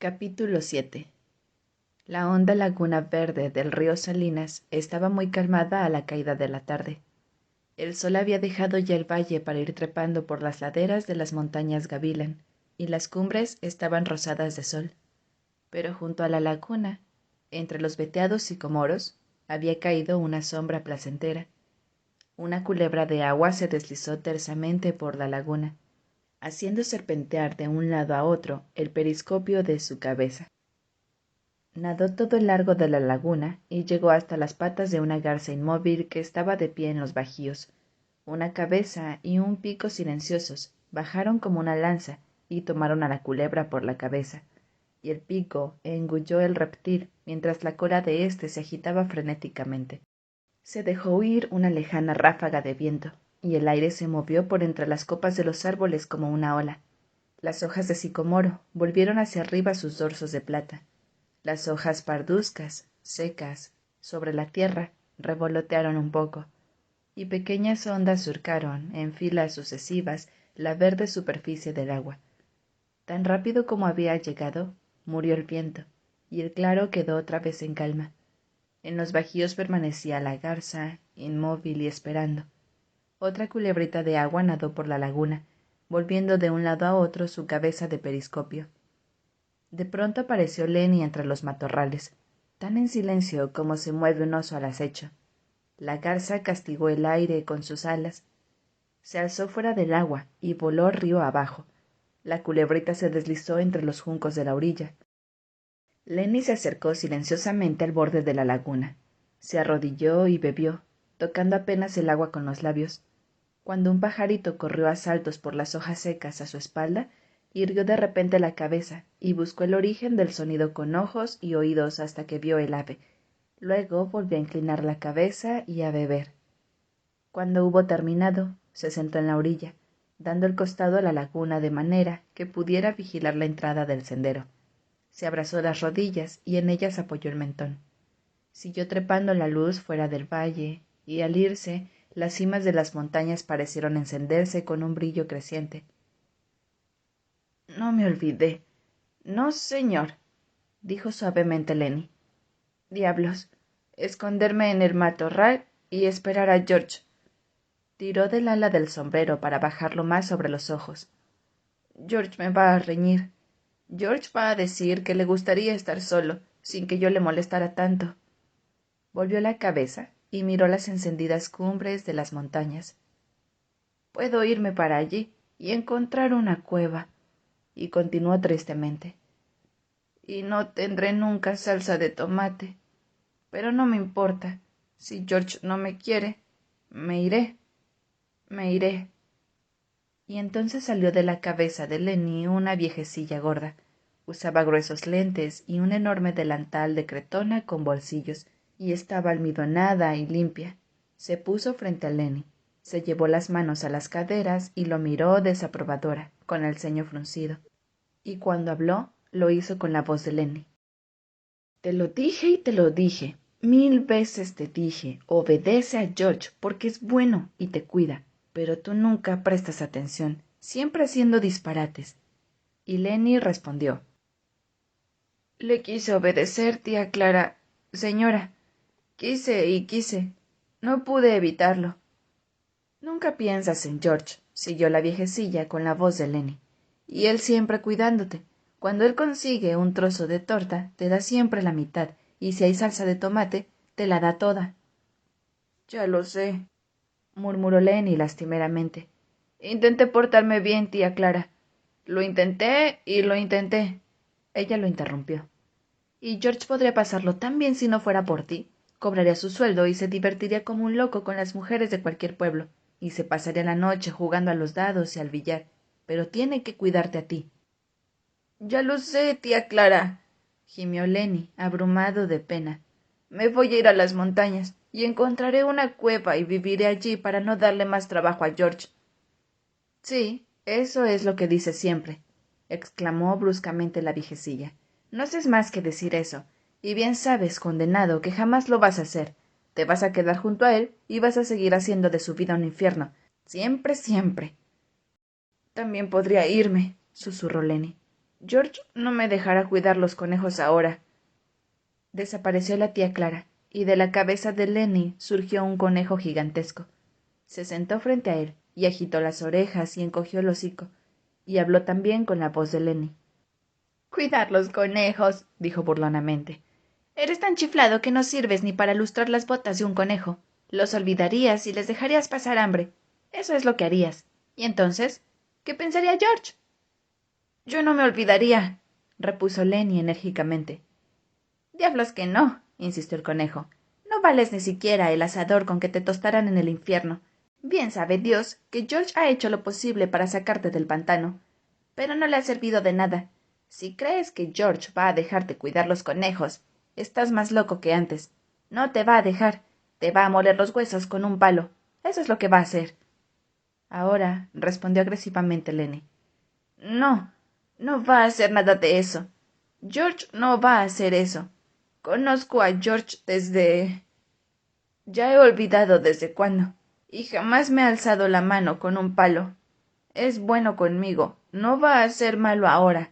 Capítulo 7. La honda laguna verde del río Salinas estaba muy calmada a la caída de la tarde. El sol había dejado ya el valle para ir trepando por las laderas de las montañas Gavilán, y las cumbres estaban rosadas de sol. Pero junto a la laguna, entre los veteados sicomoros, había caído una sombra placentera. Una culebra de agua se deslizó tersamente por la laguna, haciendo serpentear de un lado a otro el periscopio de su cabeza. Nadó todo el largo de la laguna y llegó hasta las patas de una garza inmóvil que estaba de pie en los bajíos. Una cabeza y un pico silenciosos bajaron como una lanza y tomaron a la culebra por la cabeza, y el pico engulló el reptil mientras la cola de éste se agitaba frenéticamente. Se dejó oír una lejana ráfaga de viento, y el aire se movió por entre las copas de los árboles como una ola. Las hojas de sicomoro volvieron hacia arriba sus dorsos de plata. Las hojas parduzcas, secas, sobre la tierra, revolotearon un poco, y pequeñas ondas surcaron, en filas sucesivas, la verde superficie del agua. Tan rápido como había llegado, murió el viento, y el claro quedó otra vez en calma. En los bajíos permanecía la garza, inmóvil y esperando. Otra culebrita de agua nadó por la laguna, volviendo de un lado a otro su cabeza de periscopio. De pronto apareció Lenny entre los matorrales, tan en silencio como se mueve un oso al acecho. La garza castigó el aire con sus alas. Se alzó fuera del agua y voló río abajo. La culebrita se deslizó entre los juncos de la orilla. Lenny se acercó silenciosamente al borde de la laguna. Se arrodilló y bebió, tocando apenas el agua con los labios. Cuando un pajarito corrió a saltos por las hojas secas a su espalda, irguió de repente la cabeza y buscó el origen del sonido con ojos y oídos hasta que vio el ave. Luego volvió a inclinar la cabeza y a beber. Cuando hubo terminado, se sentó en la orilla, dando el costado a la laguna de manera que pudiera vigilar la entrada del sendero. Se abrazó las rodillas y en ellas apoyó el mentón. Siguió trepando la luz fuera del valle, y al irse, las cimas de las montañas parecieron encenderse con un brillo creciente. No me olvidé. No, señor, dijo suavemente Lenny. Diablos, esconderme en el matorral y esperar a George. Tiró del ala del sombrero para bajarlo más sobre los ojos. George me va a reñir. George va a decir que le gustaría estar solo, sin que yo le molestara tanto. Volvió la cabeza y miró las encendidas cumbres de las montañas. Puedo irme para allí y encontrar una cueva. Y continuó tristemente. Y no tendré nunca salsa de tomate. Pero no me importa. Si George no me quiere, me iré. Me iré. Y entonces salió de la cabeza de Lenny una viejecilla gorda. Usaba gruesos lentes y un enorme delantal de cretona con bolsillos, y estaba almidonada y limpia. Se puso frente a Lenny, se llevó las manos a las caderas y lo miró desaprobadora, con el ceño fruncido. Y cuando habló, lo hizo con la voz de Lenny. Te lo dije y te lo dije. 1000 veces te dije, obedece a George porque es bueno y te cuida. Pero tú nunca prestas atención, siempre haciendo disparates. Y Lenny respondió. Le quise obedecer, tía Clara. Señora, quise y quise. No pude evitarlo. Nunca piensas en George, siguió la viejecilla con la voz de Lenny. Y él siempre cuidándote. Cuando él consigue un trozo de torta, te da siempre la mitad, y si hay salsa de tomate, te la da toda. Ya lo sé, murmuró Lenny lastimeramente. Intenté portarme bien, tía Clara. Lo intenté y lo intenté. Ella lo interrumpió. Y George podría pasarlo tan bien si no fuera por ti. Cobraría su sueldo y se divertiría como un loco con las mujeres de cualquier pueblo, y se pasaría la noche jugando a los dados y al billar. Pero tiene que cuidarte a ti. Ya lo sé, tía Clara, gimió Lenny, abrumado de pena. Me voy a ir a las montañas y encontraré una cueva y viviré allí para no darle más trabajo a George. Sí, eso es lo que dices siempre, exclamó bruscamente la viejecilla. No haces más que decir eso, y bien sabes, condenado, que jamás lo vas a hacer. Te vas a quedar junto a él y vas a seguir haciendo de su vida un infierno. Siempre, siempre. También podría irme, susurró Lenny. George no me dejará cuidar los conejos ahora. Desapareció la tía Clara, y de la cabeza de Lenny surgió un conejo gigantesco. Se sentó frente a él, y agitó las orejas y encogió el hocico, y habló también con la voz de Lenny. «Cuidar los conejos», dijo burlonamente. «Eres tan chiflado que no sirves ni para lustrar las botas de un conejo. Los olvidarías y les dejarías pasar hambre. Eso es lo que harías. Y entonces, ¿qué pensaría George?» «Yo no me olvidaría», repuso Lenny enérgicamente. «Diablos que no», insistió el conejo. «No vales ni siquiera el asador con que te tostarán en el infierno. Bien sabe Dios que George ha hecho lo posible para sacarte del pantano. Pero no le ha servido de nada. Si crees que George va a dejarte cuidar los conejos, estás más loco que antes. No te va a dejar. Te va a moler los huesos con un palo. Eso es lo que va a hacer». «Ahora», respondió agresivamente Lenny. «No, no va a hacer nada de eso. George no va a hacer eso. Conozco a George desde... ya he olvidado desde cuándo, y jamás me ha alzado la mano con un palo. Es bueno conmigo, no va a hacer malo ahora.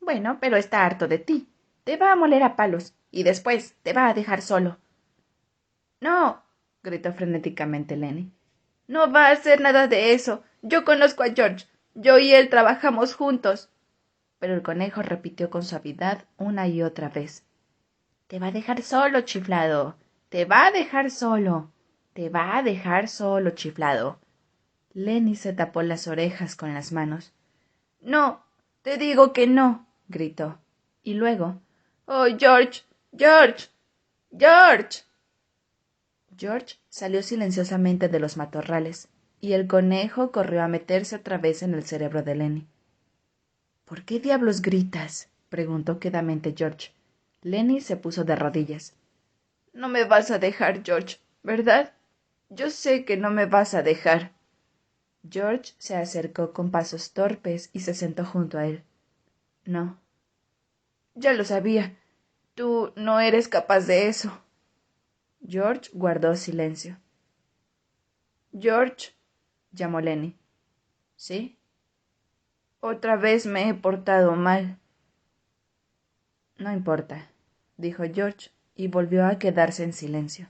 Bueno, pero está harto de ti. Te va a moler a palos, y después te va a dejar solo». «No», gritó frenéticamente Lenny. «No va a hacer nada de eso. Yo conozco a George. Yo y él trabajamos juntos». Pero el conejo repitió con suavidad una y otra vez. «Te va a dejar solo, chiflado. Te va a dejar solo. Te va a dejar solo, chiflado». Lenny se tapó las orejas con las manos. «No, te digo que no», gritó. Y luego, «¡Oh, George! ¡George! ¡George!». George salió silenciosamente de los matorrales, y el conejo corrió a meterse otra vez en el cerebro de Lenny. «¿Por qué diablos gritas?», preguntó quedamente George. Lenny se puso de rodillas. «No me vas a dejar, George, ¿verdad? Yo sé que no me vas a dejar». George se acercó con pasos torpes y se sentó junto a él. «No». «Ya lo sabía. Tú no eres capaz de eso». George guardó silencio. «George», llamó Lenny. «¿Sí?» «Otra vez me he portado mal». «No importa», dijo George, y volvió a quedarse en silencio.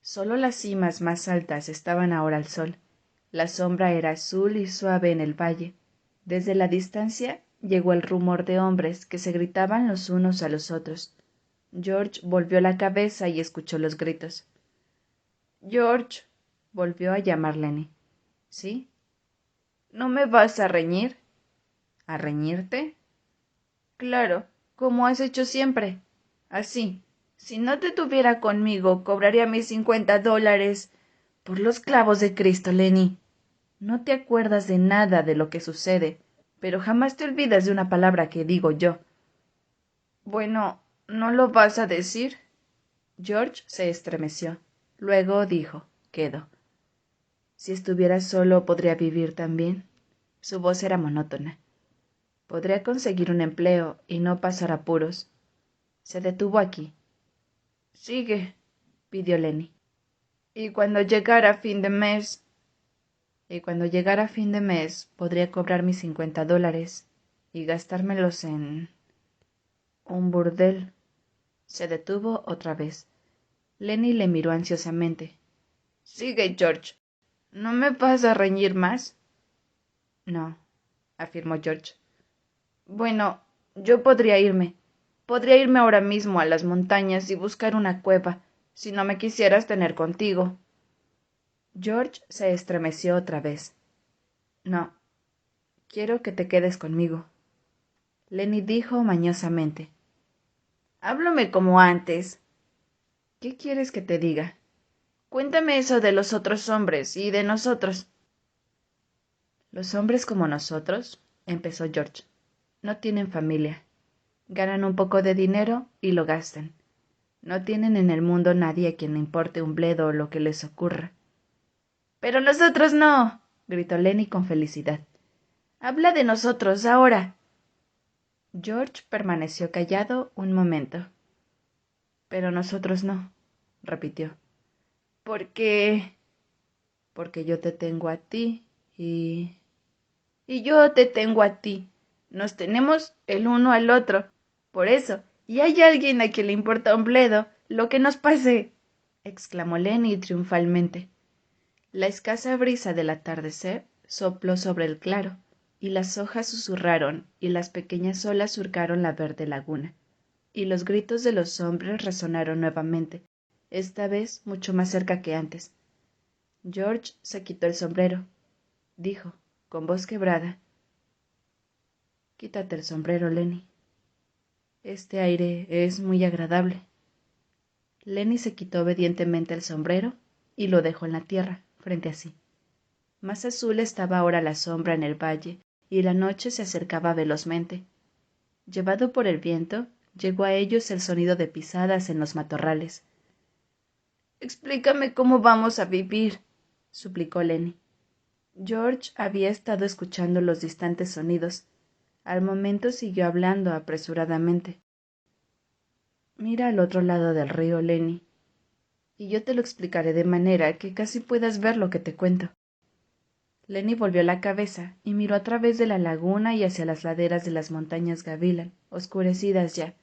Solo las cimas más altas estaban ahora al sol. La sombra era azul y suave en el valle. Desde la distancia llegó el rumor de hombres que se gritaban los unos a los otros. George volvió la cabeza y escuchó los gritos. «George», volvió a llamar Lenny. «¿Sí?» «¿No me vas a reñir?» «¿A reñirte?» «Claro, como has hecho siempre. Así. Si no te tuviera conmigo, cobraría mis $50. Por los clavos de Cristo, Lenny. No te acuerdas de nada de lo que sucede, pero jamás te olvidas de una palabra que digo yo». «Bueno, ¿no lo vas a decir?» George se estremeció. Luego dijo, quedo. «Si estuviera solo, ¿podría vivir también?» Su voz era monótona. «Podría conseguir un empleo y no pasar apuros». Se detuvo aquí. «Sigue», pidió Lenny. «Y cuando llegara fin de mes...». «Y cuando llegara fin de mes, podría cobrar mis $50 y gastármelos en... un burdel». Se detuvo otra vez. Lenny le miró ansiosamente. «Sigue, George. ¿No me vas a reñir más?» «No», afirmó George. «Bueno, yo podría irme. Podría irme ahora mismo a las montañas y buscar una cueva, si no me quisieras tener contigo». George se estremeció otra vez. «No, quiero que te quedes conmigo», Lenny dijo mañosamente. «Háblame como antes». «¿Qué quieres que te diga?» «Cuéntame eso de los otros hombres y de nosotros». «Los hombres como nosotros», empezó George, «no tienen familia. Ganan un poco de dinero y lo gastan. No tienen en el mundo nadie a quien le importe un bledo lo que les ocurra». «Pero nosotros no», gritó Lenny con felicidad. «Habla de nosotros ahora». George permaneció callado un momento. «Pero nosotros no», repitió. «¿Por qué?» «Porque yo te tengo a ti y yo te tengo a ti. Nos tenemos el uno al otro. Por eso, y hay alguien a quien le importa un bledo lo que nos pase, exclamó Lenny triunfalmente. La escasa brisa del atardecer sopló sobre el claro, y las hojas susurraron y las pequeñas olas surcaron la verde laguna, y los gritos de los hombres resonaron nuevamente, esta vez mucho más cerca que antes. George se quitó el sombrero. Dijo, con voz quebrada: «Quítate el sombrero, Lenny. Este aire es muy agradable». Lenny se quitó obedientemente el sombrero y lo dejó en la tierra, frente a sí. Más azul estaba ahora la sombra en el valle, y la noche se acercaba velozmente. Llevado por el viento, llegó a ellos el sonido de pisadas en los matorrales. «Explícame cómo vamos a vivir», suplicó Lenny. George había estado escuchando los distantes sonidos. Al momento siguió hablando apresuradamente. «Mira al otro lado del río, Lenny, y yo te lo explicaré de manera que casi puedas ver lo que te cuento». Lenny volvió la cabeza y miró a través de la laguna y hacia las laderas de las montañas Gavilan, oscurecidas ya.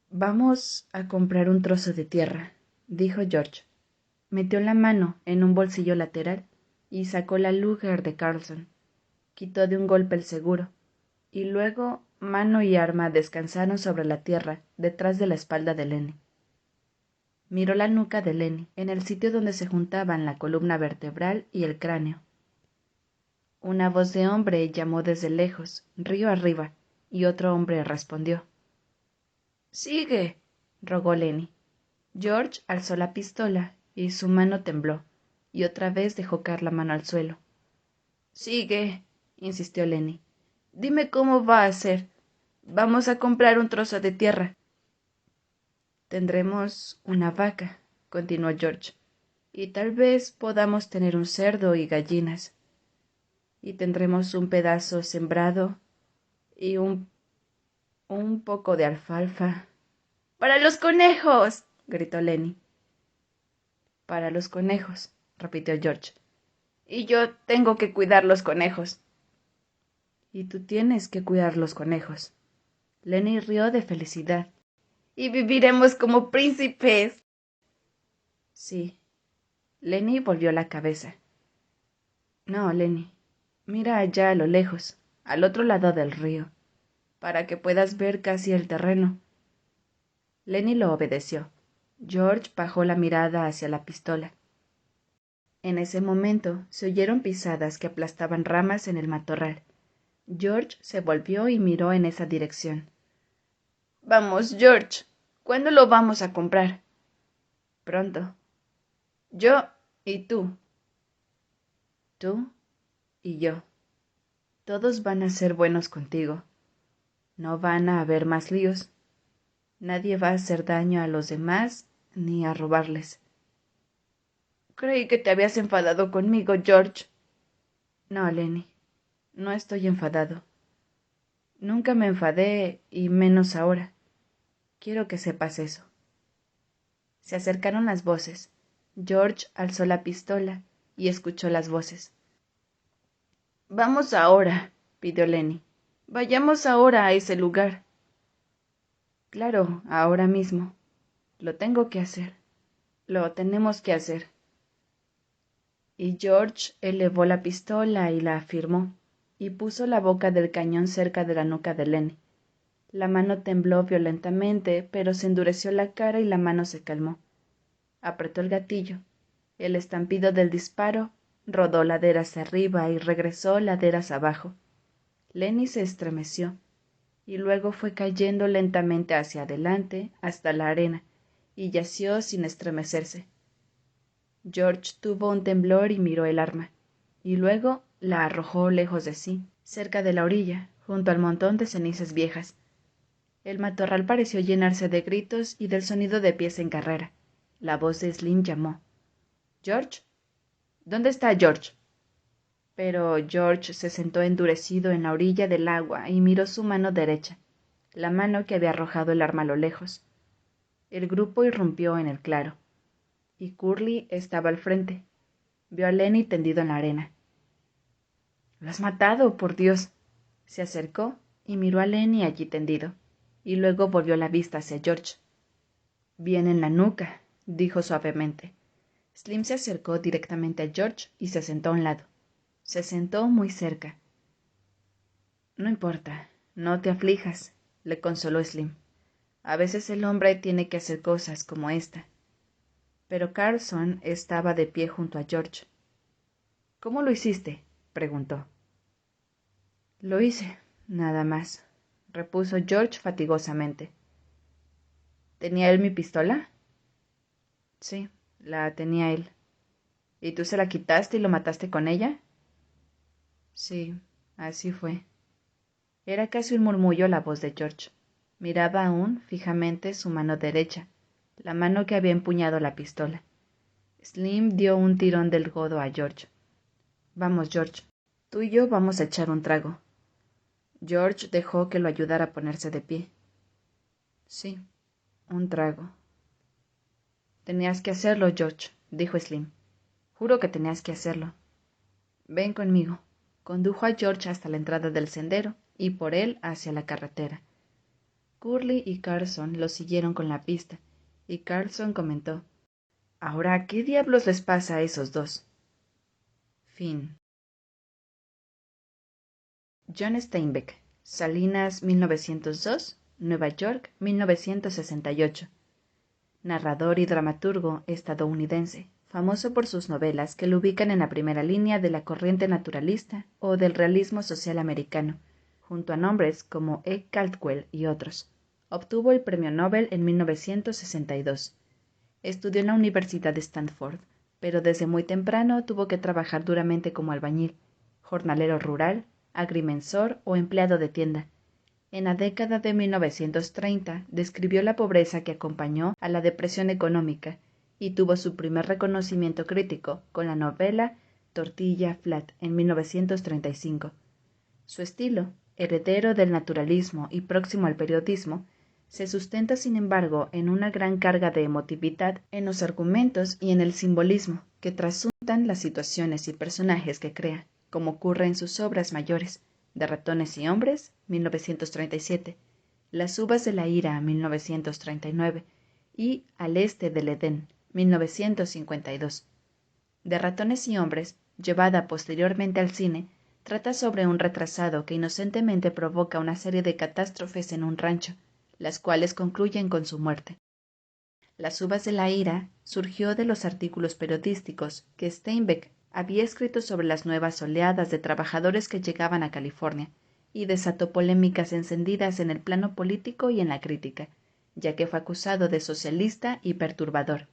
«Vamos a comprar un trozo de tierra», dijo George. Metió la mano en un bolsillo lateral y sacó la Luger de Carlson. Quitó de un golpe el seguro, y luego mano y arma descansaron sobre la tierra detrás de la espalda de Lenny. Miró la nuca de Lenny, en el sitio donde se juntaban la columna vertebral y el cráneo. Una voz de hombre llamó desde lejos, río arriba, y otro hombre respondió. «Sigue», rogó Lenny. George alzó la pistola y su mano tembló, y otra vez dejó caer la mano al suelo. «Sigue», insistió Lenny. «Dime cómo va a ser. Vamos a comprar un trozo de tierra». «Tendremos una vaca», continuó George, «y tal vez podamos tener un cerdo y gallinas. Y tendremos un pedazo sembrado y un poco de alfalfa». «¡Para los conejos!», gritó Lenny. «Para los conejos», repitió George. «Y yo tengo que cuidar los conejos». «Y tú tienes que cuidar los conejos». Lenny rió de felicidad. «Y viviremos como príncipes». «Sí». Lenny volvió la cabeza. «No, Lenny. Mira allá a lo lejos, al otro lado del río, para que puedas ver casi el terreno». Lenny lo obedeció. George bajó la mirada hacia la pistola. En ese momento se oyeron pisadas que aplastaban ramas en el matorral. George se volvió y miró en esa dirección. «Vamos, George. ¿Cuándo lo vamos a comprar?» «Pronto». «Yo y tú». «Tú y yo. Todos van a ser buenos contigo. No van a haber más líos. Nadie va a hacer daño a los demás ni a robarles». «Creí que te habías enfadado conmigo, George». «No, Lenny, no estoy enfadado. Nunca me enfadé, y menos ahora. Quiero que sepas eso». Se acercaron las voces. George alzó la pistola y escuchó las voces. «Vamos ahora», pidió Lenny. «Vayamos ahora a ese lugar». «Claro, ahora mismo. Lo tengo que hacer. Lo tenemos que hacer». Y George elevó la pistola y la afirmó, y puso la boca del cañón cerca de la nuca de Lenny. La mano tembló violentamente, pero se endureció la cara y la mano se calmó. Apretó el gatillo. El estampido del disparo rodó laderas arriba y regresó laderas abajo. Lenny se estremeció, y luego fue cayendo lentamente hacia adelante hasta la arena, y yació sin estremecerse. George tuvo un temblor y miró el arma, y luego la arrojó lejos de sí, cerca de la orilla, junto al montón de cenizas viejas. El matorral pareció llenarse de gritos y del sonido de pies en carrera. La voz de Slim llamó. «¿George? ¿Dónde está George?» Pero George se sentó endurecido en la orilla del agua y miró su mano derecha, la mano que había arrojado el arma a lo lejos. El grupo irrumpió en el claro, y Curly estaba al frente. Vio a Lenny tendido en la arena. «Lo has matado, por Dios», Se acercó y miró a Lenny allí tendido, y luego volvió la vista hacia George. «Bien en la nuca», dijo suavemente. Slim se acercó directamente a George y se sentó a un lado. Se sentó muy cerca. «No importa, no te aflijas», le consoló Slim. «A veces el hombre tiene que hacer cosas como esta». Pero Carlson estaba de pie junto a George. «¿Cómo lo hiciste?», preguntó. «Lo hice, nada más», repuso George fatigosamente. ¿Tenía él mi pistola? Sí, la tenía él. ¿Y tú se la quitaste y lo mataste con ella? Sí, así fue. Era casi un murmullo la voz de George. Miraba aún fijamente su mano derecha, la mano que había empuñado la pistola. Slim dio un tirón del codo a George. «Vamos, George, tú y yo vamos a echar un trago». George dejó que lo ayudara a ponerse de pie. «Sí, un trago». «Tenías que hacerlo, George», dijo Slim. «Juro que tenías que hacerlo». «Ven conmigo». Condujo a George hasta la entrada del sendero y por él hacia la carretera. Curly y Carlson lo siguieron con la pista, y Carlson comentó: «Ahora, ¿qué diablos les pasa a esos dos?». Fin. John Steinbeck, Salinas, 1902, Nueva York, 1968. Narrador y dramaturgo estadounidense, famoso por sus novelas que lo ubican en la primera línea de la corriente naturalista o del realismo social americano, junto a nombres como E. Caldwell y otros. Obtuvo el Premio Nobel en 1962. Estudió en la Universidad de Stanford, pero desde muy temprano tuvo que trabajar duramente como albañil, jornalero rural, agrimensor o empleado de tienda. En la década de 1930 describió la pobreza que acompañó a la depresión económica y tuvo su primer reconocimiento crítico con la novela Tortilla Flat en 1935. Su estilo, heredero del naturalismo y próximo al periodismo, se sustenta sin embargo en una gran carga de emotividad en los argumentos y en el simbolismo que trasuntan las situaciones y personajes que crea, como ocurre en sus obras mayores, de Ratones y Hombres, 1937, Las uvas de la ira, 1939, y Al este del Edén, 1952. De Ratones y Hombres, llevada posteriormente al cine, trata sobre un retrasado que inocentemente provoca una serie de catástrofes en un rancho, las cuales concluyen con su muerte. Las uvas de la ira surgió de los artículos periodísticos que Steinbeck había escrito sobre las nuevas oleadas de trabajadores que llegaban a California, y desató polémicas encendidas en el plano político y en la crítica, ya que fue acusado de socialista y perturbador.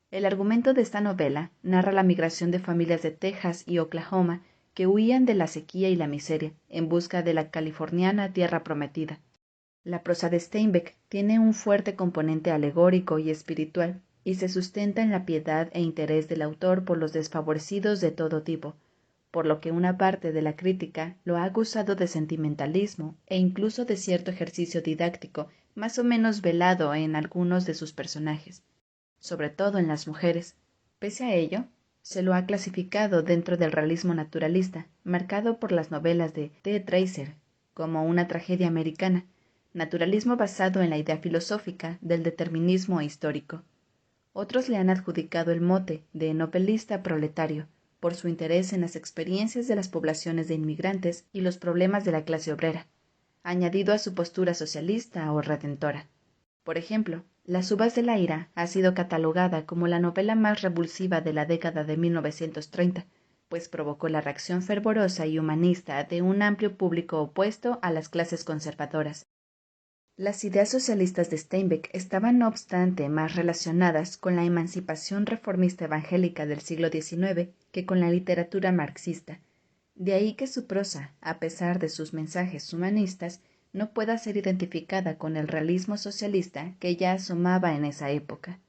El argumento de esta novela narra la migración de familias de Texas y Oklahoma que huían de la sequía y la miseria en busca de la californiana tierra prometida. La prosa de Steinbeck tiene un fuerte componente alegórico y espiritual, y se sustenta en la piedad e interés del autor por los desfavorecidos de todo tipo, por lo que una parte de la crítica lo ha acusado de sentimentalismo e incluso de cierto ejercicio didáctico más o menos velado en algunos de sus personajes, sobre todo en las mujeres. Pese a ello, se lo ha clasificado dentro del realismo naturalista, marcado por las novelas de T. Tracer, como una tragedia americana, naturalismo basado en la idea filosófica del determinismo histórico. Otros le han adjudicado el mote de novelista proletario, por su interés en las experiencias de las poblaciones de inmigrantes y los problemas de la clase obrera, añadido a su postura socialista o redentora. Por ejemplo, Las uvas de la ira ha sido catalogada como la novela más revulsiva de la década de 1930, pues provocó la reacción fervorosa y humanista de un amplio público opuesto a las clases conservadoras. Las ideas socialistas de Steinbeck estaban no obstante más relacionadas con la emancipación reformista evangélica del siglo XIX que con la literatura marxista. De ahí que su prosa, a pesar de sus mensajes humanistas, no pueda ser identificada con el realismo socialista que ya asomaba en esa época.